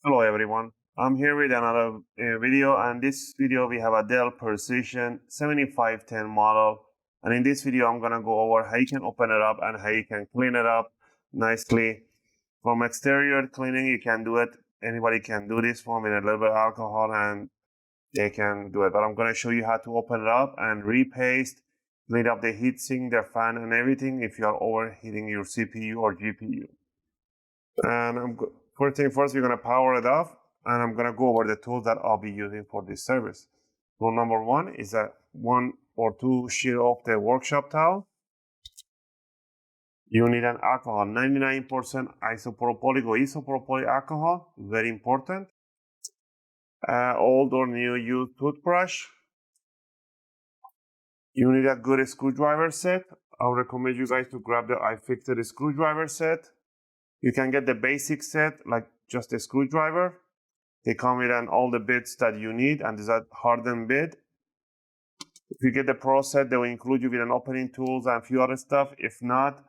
Hello everyone, I'm here with another video, and this video we have a DELL Precision 7510 model, and in this video I'm gonna go over how you can open it up and how you can clean it up nicely. From exterior cleaning you can do it, anybody can do this one with a little bit of alcohol and they can do it, but I'm gonna show you how to open it up and repaste, clean up the heatsink, the fan and everything if you are overheating your CPU or GPU. And first thing first, we're going to power it off, and I'm going to go over the tools that I'll be using for this service. Tool number one is a 1 or 2 shear off the workshop towel. You need an alcohol, 99% isopropylic or isopropyl alcohol, very important. Old or new used toothbrush. You need a good screwdriver set. I'll recommend you guys to grab the UFIXTEK screwdriver set. You can get the basic set, like just a screwdriver. They come with all the bits that you need, and there's a hardened bit. If you get the pro set, they will include you with an opening tools and a few other stuff. If not,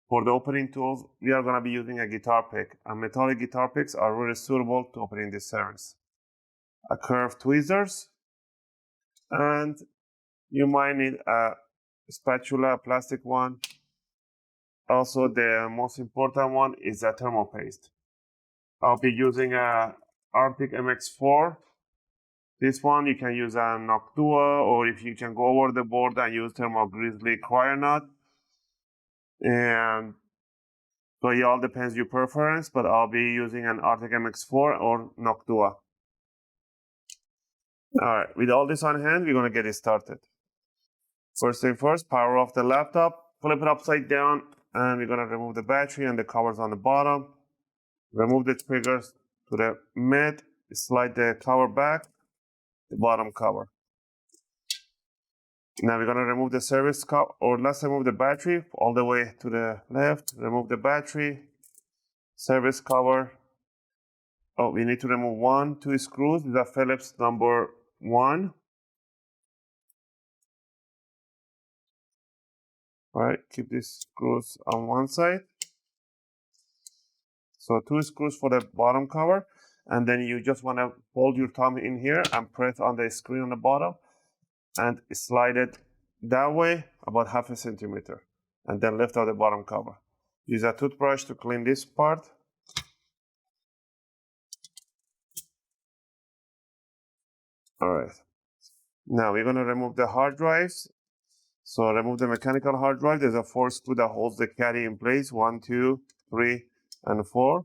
for the opening tools, we are going to be using a guitar pick. And metallic guitar picks are really suitable to opening this service. A curved tweezers, and you might need a spatula, a plastic one. Also, the most important one is a thermal paste. I'll be using a Arctic MX4. This one you can use a Noctua, or if you can go over the board and use Thermal Grizzly Cryonaut. And so it all depends your preference, but I'll be using an Arctic MX4 or Noctua. Alright, with all this on hand, we're going to get it started. First thing first, power off the laptop, flip it upside down, and we're going to remove the battery and the covers on the bottom. Remove the triggers to the mid, slide the cover back, the bottom cover. Now we're going to remove the service cover, or let's remove the battery all the way to the left. Remove the battery, service cover. Oh, we need to remove 2 screws. These are Phillips number 1. All right, keep these screws on one side. So 2 screws for the bottom cover, and then you just want to hold your thumb in here and press on the screen on the bottom and slide it that way about 0.5 centimeter, and then lift out the bottom cover. Use a toothbrush to clean this part. All right, now we're going to remove the hard drives. So remove the mechanical hard drive. There's a 4 screw that holds the caddy in place, 1, 2, 3, and 4.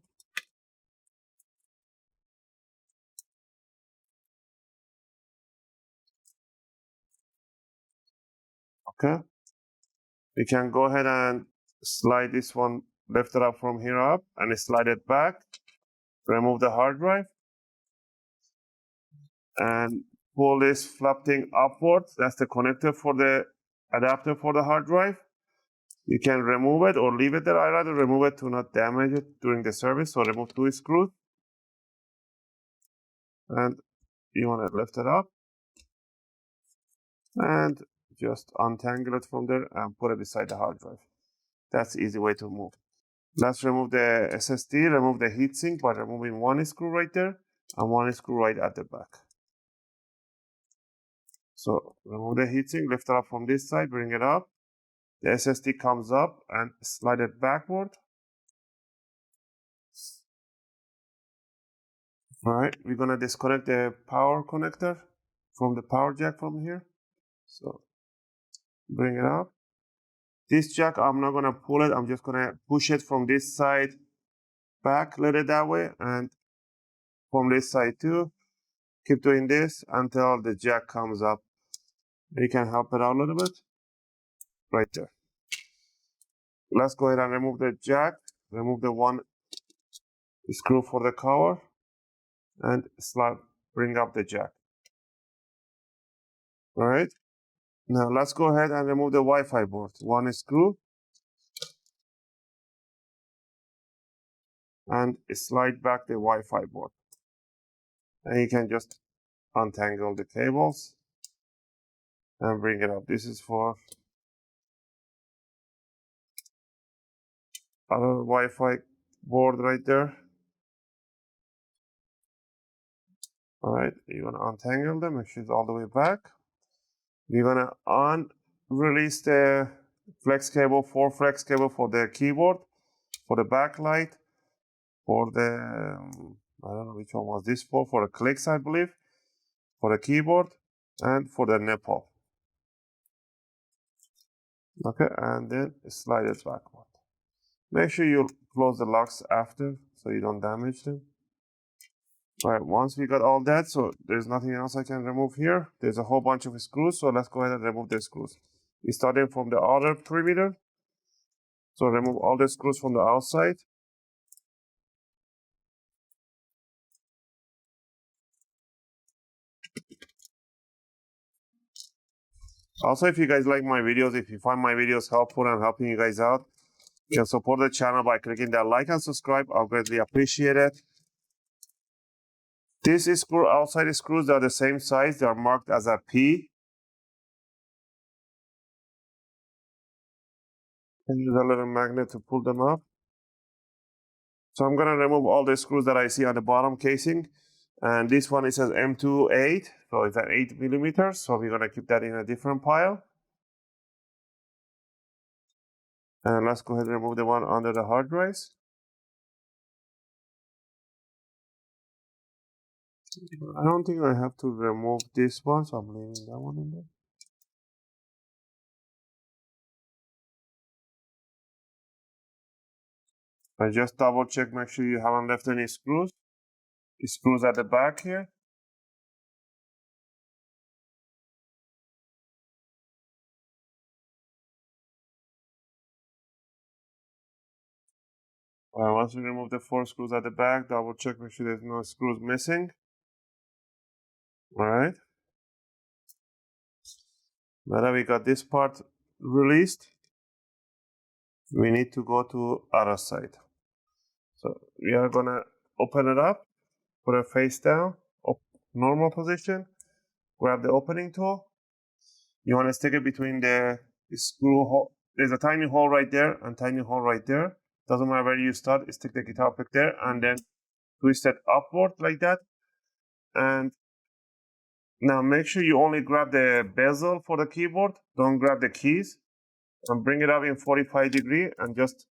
Okay. We can go ahead and slide this one, lift it up from here up, and slide it back. Remove the hard drive. And pull this flap thing upwards. That's the connector for the adapter for the hard drive. You can remove it or leave it there. I rather remove it to not damage it during the service. So remove 2 screws. And you want to lift it up. And just untangle it from there and put it beside the hard drive. That's the easy way to move. Let's remove the SSD, remove the heatsink by removing 1 screw right there and 1 screw right at the back. So remove the heatsink, lift it up from this side, bring it up. The SSD comes up and slide it backward. All right, we're gonna disconnect the power connector from the power jack from here. So bring it up. This jack, I'm not gonna pull it. I'm just gonna push it from this side back, let it that way, and from this side too. Keep doing this until the jack comes up. You can help it out a little bit. Right there. Let's go ahead and remove the jack. Remove the 1 screw for the cover and bring up the jack. All right. Now let's go ahead and remove the Wi-Fi board. 1 screw and slide back the Wi-Fi board. And you can just untangle the cables and bring it up. This is for other Wi-Fi board right there. All right, you're gonna untangle them, make sure it's all the way back. We're gonna release the flex cable, 4 flex cable for the keyboard, for the backlight, for the, I don't know which one was this for the clicks, I believe, for the keyboard, and for the nipple. Okay, and then slide it backward. Make sure you close the locks after so you don't damage them. All right, once we got all that, so there's nothing else I can remove here. There's a whole bunch of screws, so let's go ahead and remove the screws. We're starting from the outer perimeter. So remove all the screws from the outside. Also, if you guys like my videos, if you find my videos helpful and helping you guys out, you can support the channel by clicking that like and subscribe. I'll greatly appreciate it. These outside screws are the same size. They are marked as a P. And use a little magnet to pull them up. So I'm going to remove all the screws that I see on the bottom casing. And this one, it says M28, so it's at 8 millimeters. So we're going to keep that in a different pile. And let's go ahead and remove the one under the hard drives. I don't think I have to remove this one, so I'm leaving that one in there. I just double check, make sure you haven't left any screws. The screws at the back here. Once we remove the 4 screws at the back, double check, make sure there's no screws missing. Alright. Now that we got this part released, we need to go to other side. So we are gonna open it up, put it face down, normal position, grab the opening tool. You want to stick it between the screw hole. There's a tiny hole right there and tiny hole right there. Doesn't matter where you start, stick the guitar pick there and then twist it upward like that. And now make sure you only grab the bezel for the keyboard. Don't grab the keys. And bring it up in 45 degrees and just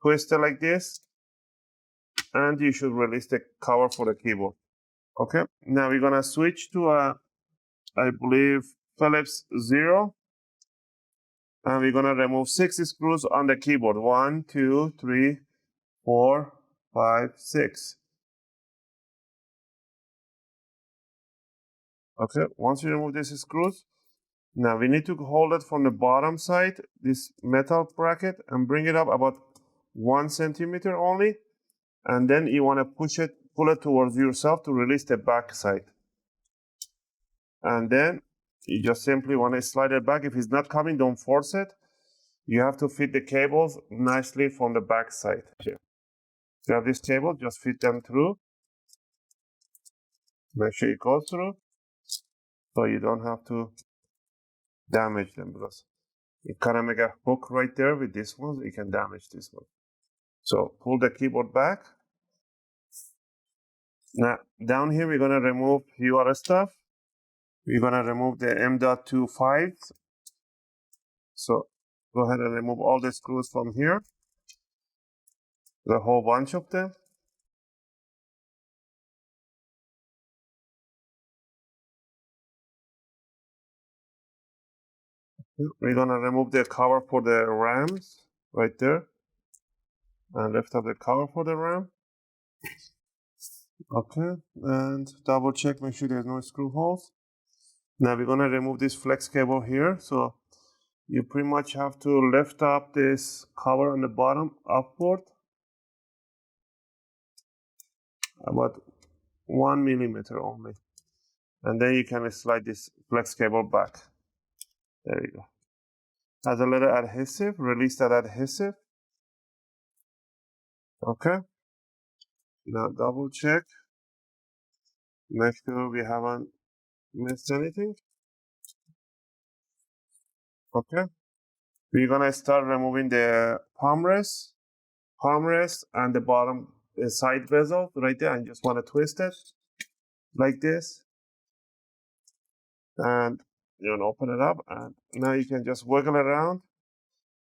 twist it like this. And you should release the cover for the keyboard. Okay, now we're gonna switch to I believe Phillips 0. And we're gonna remove 6 screws on the keyboard. 1, 2, 3, 4, 5, 6. Okay, once you remove these screws, now we need to hold it from the bottom side, this metal bracket, and bring it up about 1 centimeter only. And then you want to pull it towards yourself to release the back side. And then you just simply want to slide it back. If it's not coming, don't force it. You have to fit the cables nicely from the back side. Here. You have this cable, just fit them through. Make sure it goes through, so you don't have to damage them, because you kind of make a hook right there with this one, you can damage this one. So pull the keyboard back. Now down here we're gonna remove a few other stuff. We're gonna remove the M.25. So go ahead and remove all the screws from here. There's a whole bunch of them. We're gonna remove the cover for the RAMs right there. And lift up the cover for the RAM. Okay, and double check, make sure there's no screw holes. Now we're gonna remove this flex cable here. So you pretty much have to lift up this cover on the bottom upward about 1 millimeter only. And then you can slide this flex cable back. There you go. Has a little adhesive, release that adhesive. Okay. Now double check. Make sure we haven't missed anything. Okay. We're gonna start removing the palm rest. palm rest and the bottom side bezel right there, and just want to twist it like this. And you want to open it up, and now you can just wiggle it around.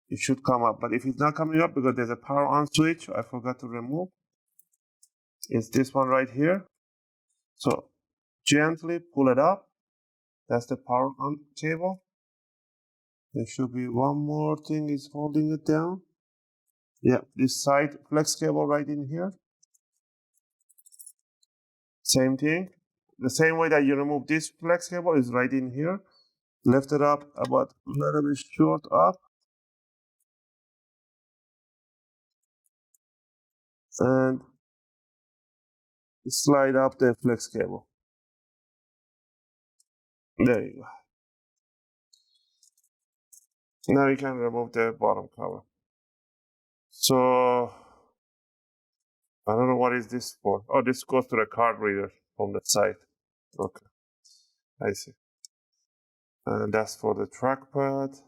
It should come up. But if it's not coming up because there's a power on switch I forgot to remove, it's this one right here. So gently pull it up. That's the power on cable. There should be one more thing is holding it down. Yeah, this side flex cable right in here. Same thing. The same way that you remove this flex cable is right in here. Lift it up about a little bit short up. And slide up the flex cable. There you go. Now you can remove the bottom cover. So I don't know what is this for. Oh, this goes to the card reader from the side. Okay, I see. And that's for the trackpad.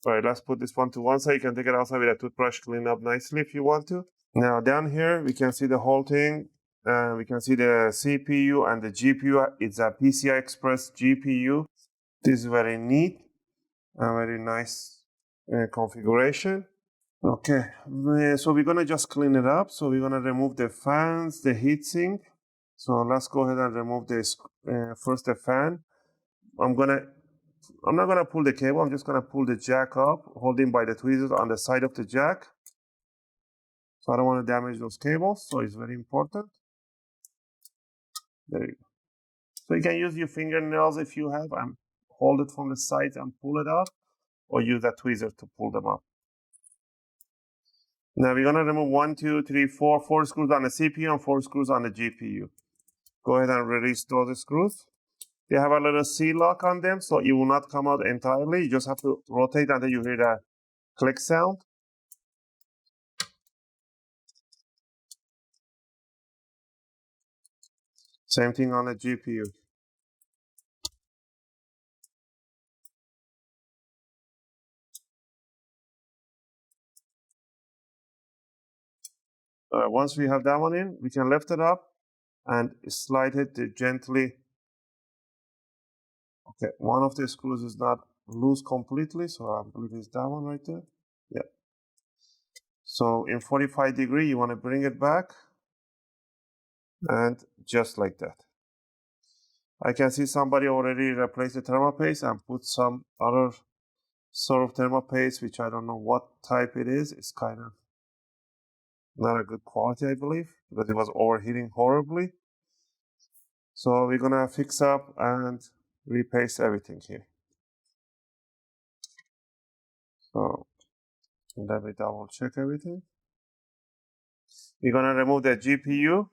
All right, let's put this one to one side. You can take it outside with a toothbrush, clean up nicely if you want to. Now down here, we can see the whole thing. We can see the CPU and the GPU. It's a PCI Express GPU. This is very neat and very nice configuration. Okay, so we're gonna just clean it up. So we're gonna remove the fans, the heatsink. So let's go ahead and remove this first the fan. I'm not gonna pull the cable. I'm just gonna pull the jack up, holding by the tweezers on the side of the jack. So I don't want to damage those cables. So it's very important. There you go. So you can use your fingernails if you have, and hold it from the sides and pull it up, or use a tweezer to pull them up. Now we're gonna remove 1, 2, 3, 4 screws on the CPU and 4 screws on the GPU. Go ahead and release those screws. They have a little C-lock on them, so it will not come out entirely. You just have to rotate until you hear that click sound. Same thing on the GPU. Once we have that one in, we can lift it up and slide it gently. Okay, one of the screws is not loose completely, so I believe it's that one right there. Yeah. So in 45 degree, you want to bring it back, and just like that. I can see somebody already replaced the thermal paste and put some other sort of thermal paste, which I don't know what type it is. It's kind of not a good quality, I believe, because it was overheating horribly. So we're gonna fix up and repaste everything here. So let me double check everything. We're gonna remove the GPU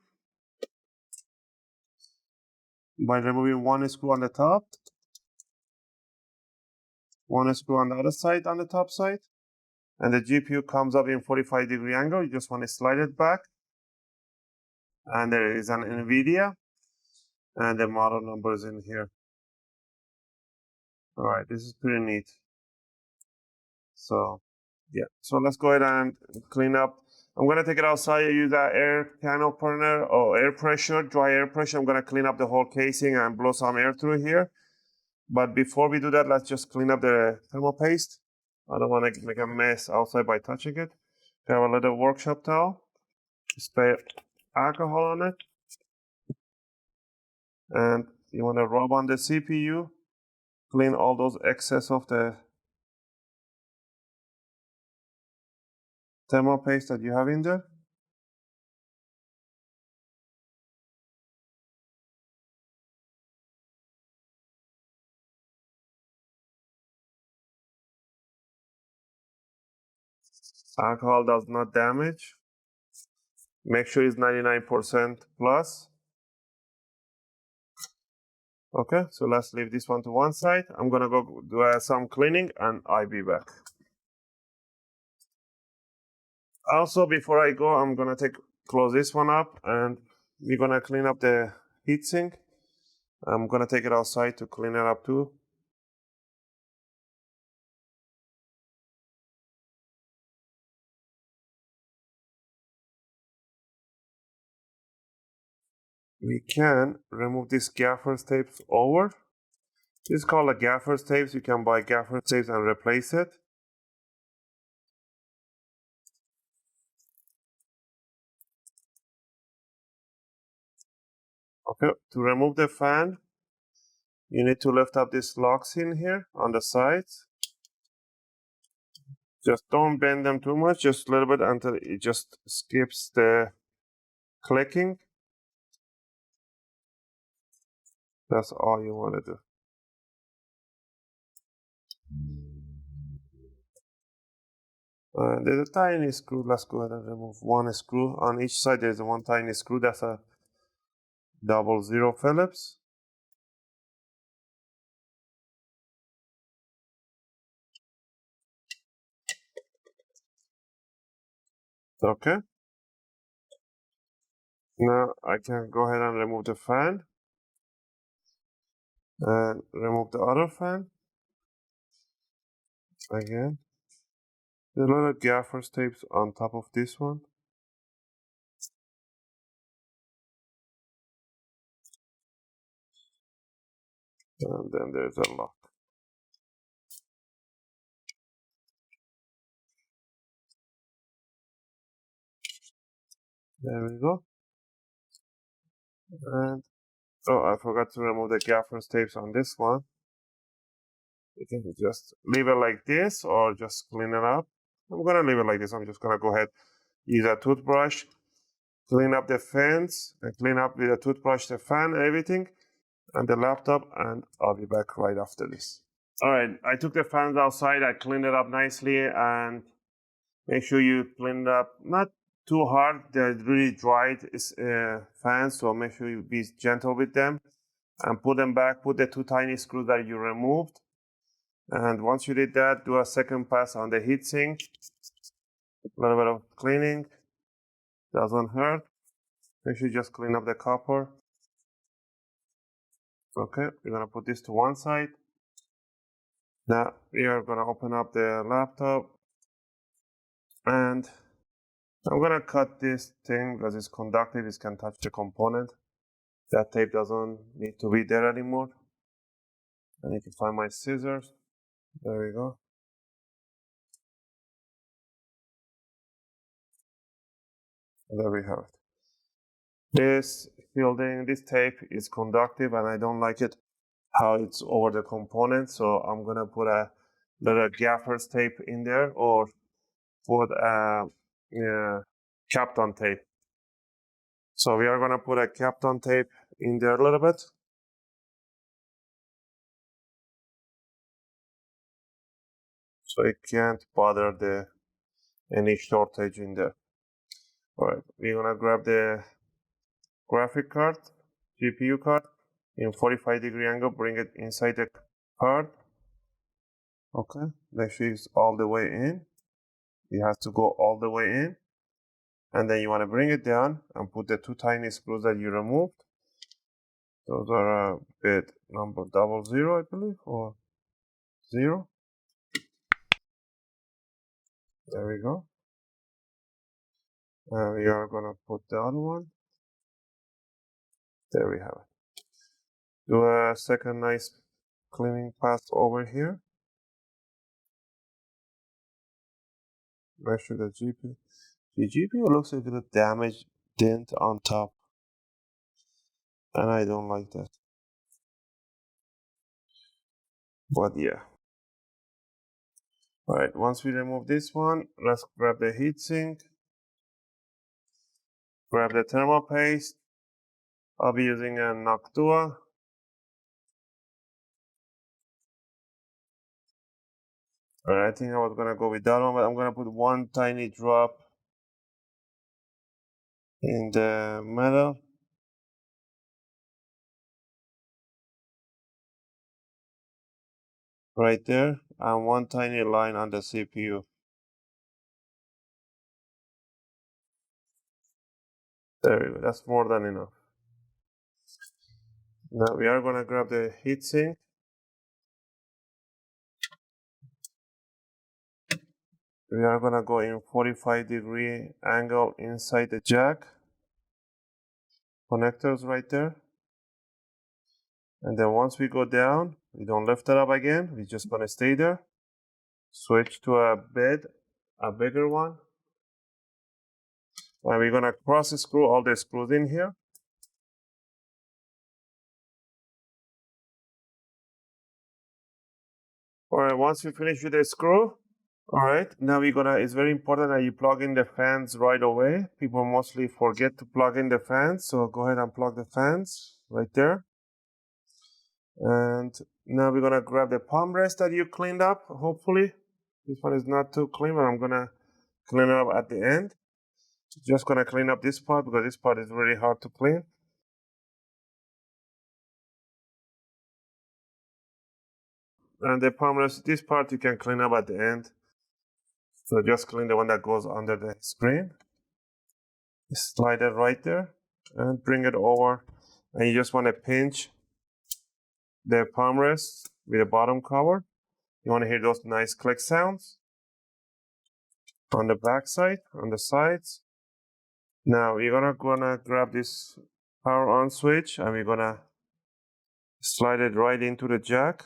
by removing one screw on the top, one screw on the other side on the top side, and the GPU comes up in 45 degree angle. You just want to slide it back, and there is an NVIDIA, and the model number is in here. All right, this is pretty neat. So yeah, so let's go ahead and clean up. I'm gonna take it outside. Use that air can opener or air pressure, dry air pressure. I'm gonna clean up the whole casing and blow some air through here. But before we do that, let's just clean up the thermal paste. I don't want to make a mess outside by touching it. Have a little workshop towel. Spray alcohol on it. And you want to rub on the CPU. Clean all those excess of the thermal paste that you have in there. Alcohol does not damage. Make sure it's 99% plus. Okay, so let's leave this one to one side. I'm gonna go do some cleaning and I'll be back. Also, before I go, I'm gonna close this one up, and we're gonna clean up the heatsink. I'm gonna take it outside to clean it up too. we can remove these gaffer tapes over. This is called a gaffer tapes. You can buy gaffer tapes and replace it. Okay, to remove the fan, you need to lift up these locks in here on the sides. Just don't bend them too much, just a little bit until it just skips the clicking. That's all you want to do. There's a tiny screw. Let's go ahead and remove one screw. On each side, there's one tiny screw. That's a 00 Phillips. Okay. Now I can go ahead and remove the fan. And remove the other fan. Again. There's a lot of gaffer tapes on top of this one. And then there's a lock. There we go. And oh, I forgot to remove the gaffer tapes on this one. You can just leave it like this or just clean it up. I'm gonna leave it like this. I'm just gonna go ahead, use a toothbrush, clean up the fans, and clean up with a toothbrush the fan and everything, and the laptop, and I'll be back right after this. All right, I took the fans outside, I cleaned it up nicely, and make sure you clean it up, not too hard. They're really dried fans, so make sure you be gentle with them, and put them back, put the two tiny screws that you removed. And once you did that, do a second pass on the heatsink. A little bit of cleaning, doesn't hurt. Make sure you just clean up the copper. Okay, we're gonna put this to one side. Now we are gonna open up the laptop, and I'm gonna cut this thing because it's conductive, it can touch the component. That tape doesn't need to be there anymore. I need to find my scissors. There we go. There we have it. This fielding, this tape is conductive, and I don't like it how it's over the component, so I'm gonna put a little gaffer's tape in there, or put a Kapton tape. So we are gonna put a Kapton tape in there a little bit. So it can't bother any shortage in there. All right, we're gonna grab the graphic card, GPU card, in 45-degree angle, bring it inside the card. Okay, make sure it's all the way in. It has to go all the way in. And then you want to bring it down and put the two tiny screws that you removed. Those are bit number 00, I believe, or 0. There we go. And we are gonna put the other one. There we have it. Do a second nice cleaning pass over here. Make sure the GPU looks like a little damaged dent on top, and I don't like that. But yeah. All right, once we remove this one, let's grab the heatsink, grab the thermal paste. I'll be using a Noctua. All right, I think I was gonna go with that one, but I'm gonna put one tiny drop in the metal. Right there, and one tiny line on the CPU. There we go, that's more than enough. Now we are gonna grab the heatsink. We are gonna go in 45-degree angle inside the jack. connectors right there. And then once we go down, we don't lift it up again. We're just gonna stay there. Switch to a bigger one. And we're gonna cross screw all the screws in here. All right, once we finish with the screw, all right, now it's very important that you plug in the fans right away. People mostly forget to plug in the fans, so go ahead and plug the fans right there. And now we're gonna grab the palm rest that you cleaned up, hopefully. This one is not too clean, but I'm gonna clean it up at the end. Just gonna clean up this part because this part is really hard to clean. And the palm rest, this part you can clean up at the end. So just clean the one that goes under the screen. Slide it right there and bring it over. And you just want to pinch the palm rest with the bottom cover. You want to hear those nice click sounds on the back side, on the sides. Now we're gonna grab this power on switch and we're gonna slide it right into the jack.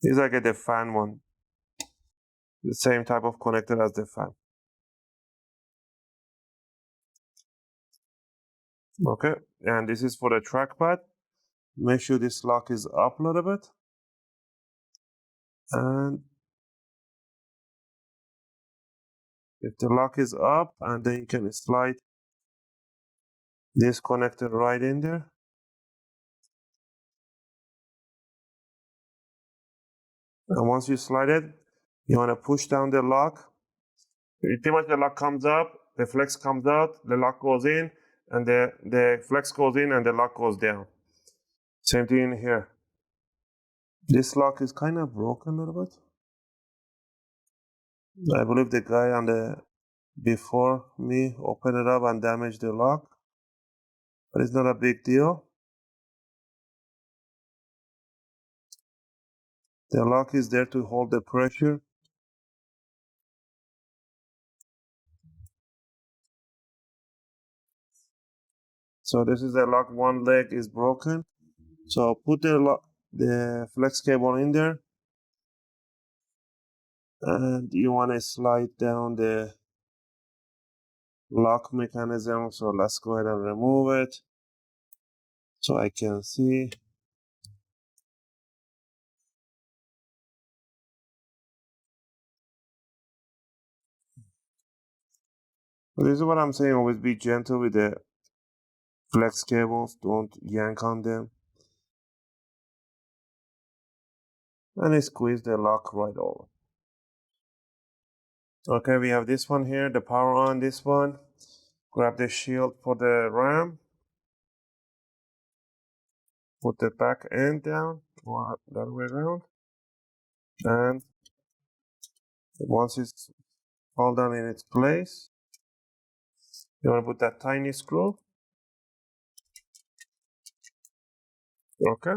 This is like the fan one, the same type of connector as the fan. Okay, and this is for the trackpad. Make sure this lock is up a little bit. And if the lock is up, and then you can slide this connector right in there. And once you slide it, you want to push down the lock. Pretty much the lock comes up, the flex comes out, the lock goes in, and the flex goes in and the lock goes down. Same thing in here. This lock is kind of broken a little bit. I believe the guy on the before me opened it up and damaged the lock, but it's not a big deal. The lock is there to hold the pressure. So this is the lock, one leg is broken. So put the flex cable in there. And you want to slide down the lock mechanism. So let's go ahead and remove it so I can see. This is what I'm saying, always be gentle with the flex cables, don't yank on them. And squeeze the lock right over. Okay, we have this one here, the power on this one. Grab the shield for the RAM. Put the back end down, or that way around. And once it's all done in its place, you want to put that tiny screw. Okay.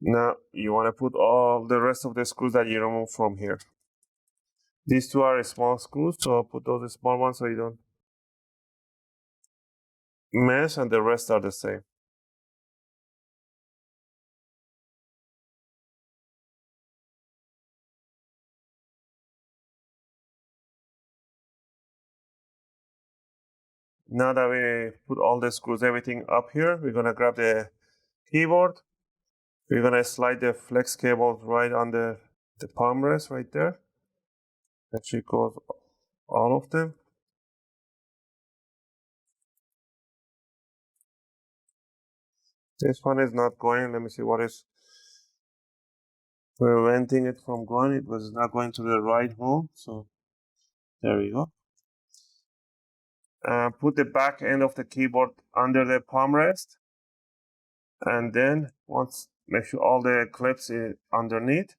Now you want to put all the rest of the screws that you remove from here. These two are small screws, so put those small ones so you don't mess, and the rest are the same. Now that we put all the screws, everything up here, we're gonna grab the keyboard. We're gonna slide the flex cables right under the palm rest right there. That should go all of them. This one is not going. Let me see what is preventing it from going. It was not going to the right hole. So there we go. Put the back end of the keyboard under the palm rest. And then make sure all the clips are underneath.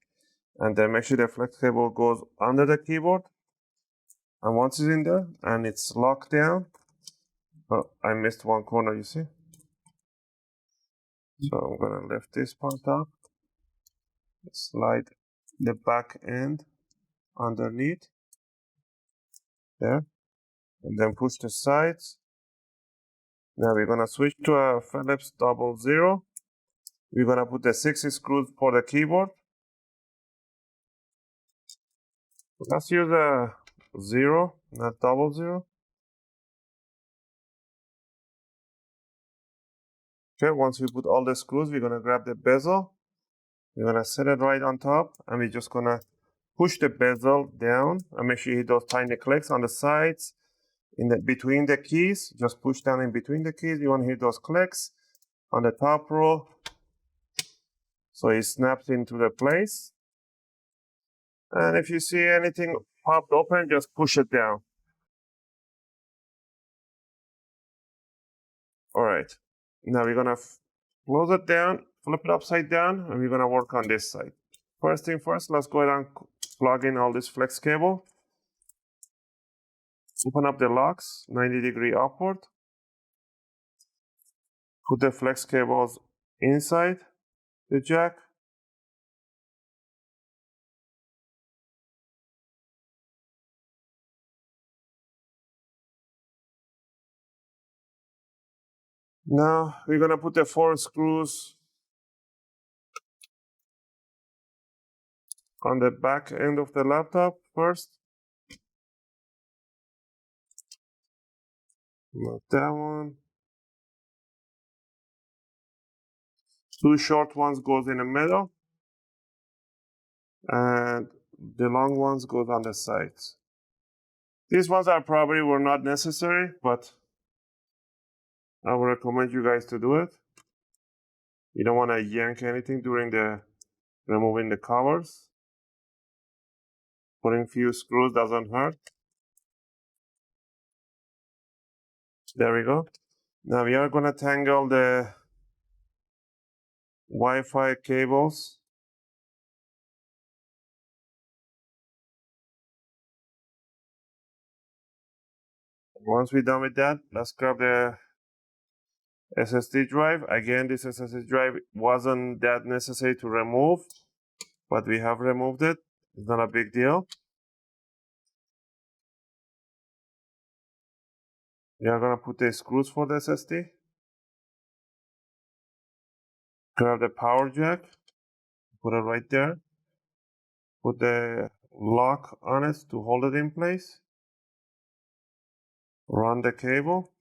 And then make sure the flex cable goes under the keyboard. And once it's in there and it's locked down, oh, I missed one corner, you see? So I'm gonna lift this part up, slide the back end underneath there, and then push the sides. Now we're gonna switch to a Phillips 00. We're gonna put the 6 screws for the keyboard. Let's use a 0, not 00. Okay, once we put all the screws, we're gonna grab the bezel. We're gonna set it right on top, and we're just gonna push the bezel down and make sure you hit those tiny clicks on the sides, between the keys. Just push down in between the keys. You wanna hit those clicks on the top row, so it snaps into the place. And if you see anything popped open, just push it down. All right. Now we're gonna close it down, flip it upside down, and we're gonna work on this side. First thing first, let's go ahead and plug in all this flex cable. Open up the locks, 90-degree upward. Put the flex cables inside the jack. Now we're gonna put the 4 screws on the back end of the laptop first. Not that one. 2 short ones goes in the middle, and the long ones goes on the sides. These ones are probably were not necessary, but I would recommend you guys to do it. You don't want to yank anything during the removing the covers. Putting few screws doesn't hurt. There we go. Now we are going to tangle the Wi-Fi cables. Once we're done with that, let's grab the SSD drive. Again, this SSD drive wasn't that necessary to remove, but we have removed it. It's not a big deal. We are going to put the screws for the SSD. Grab the power jack. Put it right there. Put the lock on it to hold it in place. Run the cable.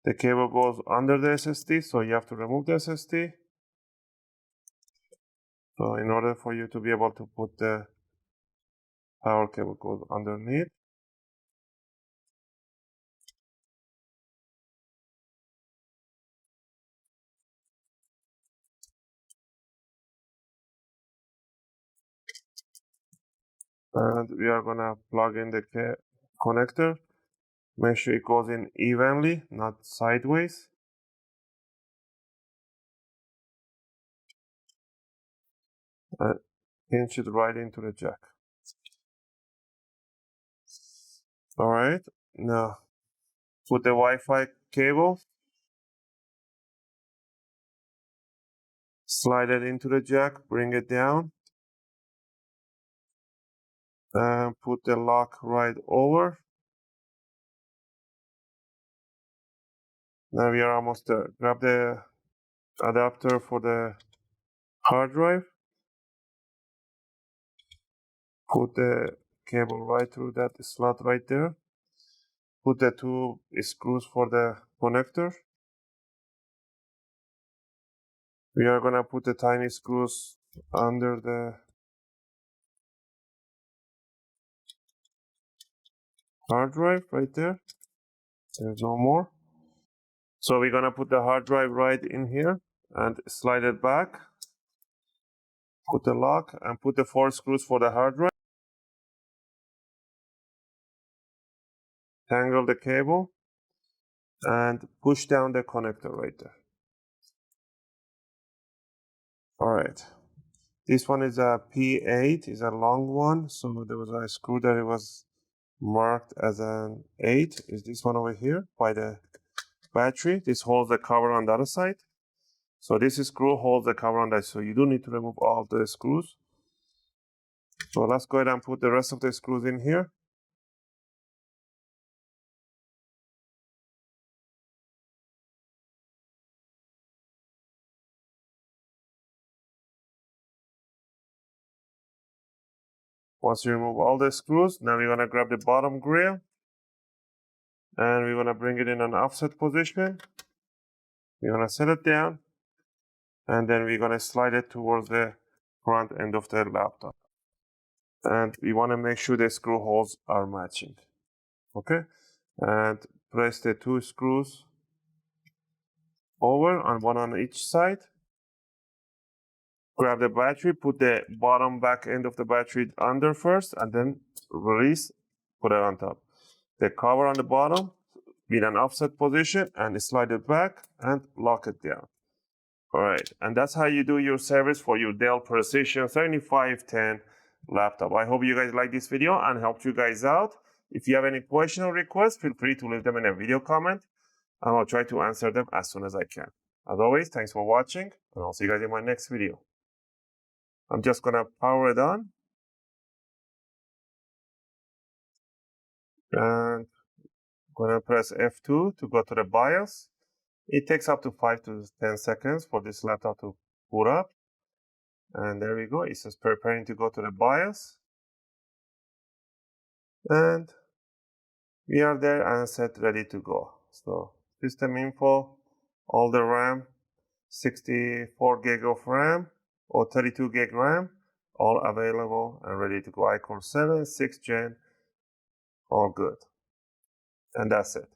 The cable goes under the SSD, so you have to remove the SSD. So in order for you to be able to put the power cable goes underneath. And we are gonna plug in the connector. Make sure it goes in evenly, not sideways. And pinch it right into the jack. All right, now put the Wi-Fi cable. Slide it into the jack, bring it down. And put the lock right over. Now we are almost there. Grab the adapter for the hard drive. Put the cable right through that slot right there. Put the 2 screws for the connector. We are gonna put the tiny screws under the hard drive right there. There's no more. So we're gonna put the hard drive right in here and slide it back. Put the lock and put the 4 screws for the hard drive. Tangle the cable and push down the connector right there. All right. This one is a P8, is a long one. So there was a screw that it was marked as an 8. Is this one over here by the battery? This holds the cover on the other side. So this screw holds the cover on that. So you do need to remove all the screws. So let's go ahead and put the rest of the screws in here. Once you remove all the screws, now we're going to grab the bottom grill and we're going to bring it in an offset position. We're going to set it down and then we're going to slide it towards the front end of the laptop. And we want to make sure the screw holes are matching. Okay? And press the 2 screws over, and one on each side. Grab the battery, put the bottom back end of the battery under first, and then release, put it on top. The cover on the bottom with an offset position, and slide it back and lock it down. All right, and that's how you do your service for your Dell Precision 7510 laptop. I hope you guys like this video and helped you guys out. If you have any question or requests, feel free to leave them in a video comment, and I'll try to answer them as soon as I can. As always, thanks for watching, and I'll see you guys in my next video. I'm just gonna power it on. And I'm gonna press F2 to go to the BIOS. It takes up to 5 to 10 seconds for this laptop to boot up. And there we go, it says preparing to go to the BIOS. And we are there and set, ready to go. So system info, all the RAM, 64 gig of RAM or 32 gig RAM, all available and ready to go. iCore 7, 6th gen, all good. And that's it.